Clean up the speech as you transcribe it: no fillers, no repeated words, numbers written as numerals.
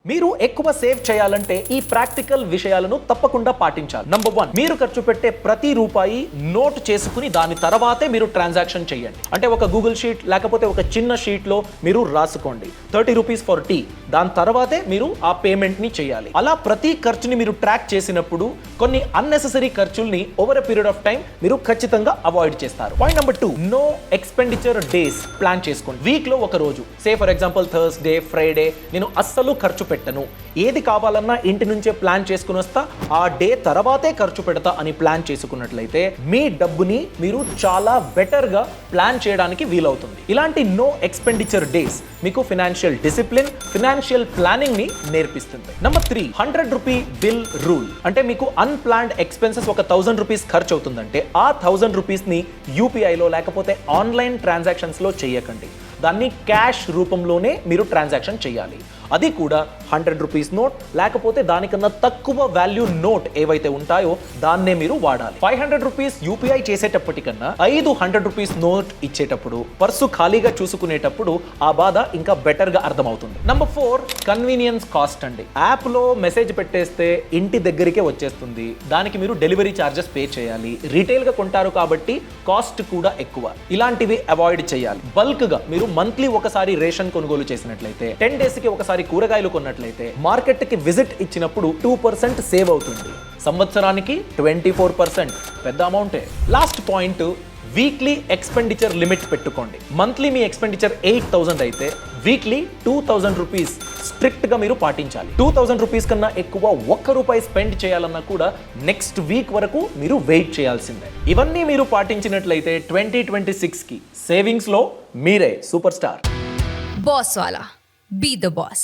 మీరు ఎక్కువ సేవ్ చేయాలంటే ఈ ప్రాక్టికల్ విషయాలను తప్పకుండా పాటించాలి. నంబర్ 1, మీరు ఖర్చు పెట్టే ప్రతి రూపాయి నోట్ చేసుకుని దాని తర్వాతే మీరు ట్రాన్సాక్షన్ చేయండి. అంటే ఒక గూగుల్ షీట్ లేకపోతే ఒక చిన్న షీట్ లో మీరు రాసుకోండి 30 రూపీస్ ఫర్ టీ, దాని తర్వాతే మీరు ఆ పేమెంట్ ని చేయాలి. అలా ప్రతి ఖర్చుని మీరు ట్రాక్ చేసినప్పుడు కొన్ని అన్నెసెసరీ ఖర్చుల్ని over a period of time మీరు ఖచ్చితంగా అవాయిడ్ చేస్తారు. Point number 2, no expenditure days plan చేసుకోండి. వీక్ లో ఒక రోజు, say for example Thursday, Friday, నేను అస్సలు ఖర్చు పెట్టను, ఏది కావాలన్నా ఇంటి నుంచే ప్లాన్ చేసుకుని వస్తా, ఆ డే తర్వాతే ఖర్చు పెడతా అని ప్లాన్ చేసుకున్నట్లయితే మీ డబ్బుని మీరు చాలా బెటర్ గా ప్లాన్ చేయడానికి వీలవుతుంది. ఇలాంటి నో ఎక్స్పెండిచర్ డేస్ మీకు ఫినాన్షియల్ డిసిప్లిన్, ఫినాన్షియల్ ప్లానింగ్ ని నేర్పిస్తుంది. Number 3, 100 rupee bill rule. అంటే మీకు అన్ప్లాన్డ్ ఎక్స్పెన్సెస్ ఒక 1000 రూపీస్ ఖర్చు అవుతుందంటే ఆ 1000 రూపీస్ ని యూపీఐలో లేకపోతే ఆన్లైన్ ట్రాన్సాక్షన్స్ లో చేయకండి, దాన్ని క్యాష్ రూపంలోనే మీరు ట్రాన్సాక్షన్ చేయాలి. అది కూడా 100 రూపీస్ నోట్ లేకపోతే దానికన్నా తక్కువ వాల్యూ నోట్ ఏవైతే ఉంటాయో దాన్నే మీరు వాడాలి. 500 రూపీస్ యూపీఐ చేసేటప్పటికన్నా 500 రూపీస్ నోట్ ఇచ్చేటప్పుడు, పర్సు ఖాళీగా చూసుకునేటప్పుడు ఆ బాధ ఇంకా బెటర్ గా అర్థమవుతుంది. నంబర్ 4, కన్వీనియన్స్ కాస్ట్ అండి. యాప్ లో మెసేజ్ పెట్టేస్తే ఇంటి దగ్గరికే వచ్చేస్తుంది, దానికి మీరు డెలివరీ ఛార్జెస్ పే చేయాలి. రీటైల్ గా కొంటారు కాబట్టి కాస్ట్ కూడా ఎక్కువ. ఇలాంటివి అవాయిడ్ చేయాలి. బల్క్ గా మీరు మంత్లీ ఒకసారి రేషన్ కొనుగోలు చేసినట్లయితే, 10 డేస్ కి ఒకసారి కూరగాయలు కొన్నట్లయితే మార్కెట్ కి విజిట్ ఇచ్చినప్పుడు 2% సేవ్ అవుతుంది. సంవత్సరానికి 24%, పెద్ద అమౌంటే. Last point, weekly expenditure limit పెట్టుకోండి. మంత్లీ మీ ఎక్స్పెండిచర్ 8000 అయితే వీక్లీ 2000 రూపీస్ స్ట్రిక్ట్ గా మీరు పాటించాలి. 2000 రూపీస్ కన్నా ఎక్కువ ₹1 స్పెండ్ చేయాలన్నా కూడా నెక్స్ట్ వీక్ వరకు మీరు వెయిట్ చేయాల్సిందే. ఇవన్నీ మీరు పాటించినట్లయితే 2026 కి సేవింగ్స్ లో మీరే super star. Boss Wala. Be the boss.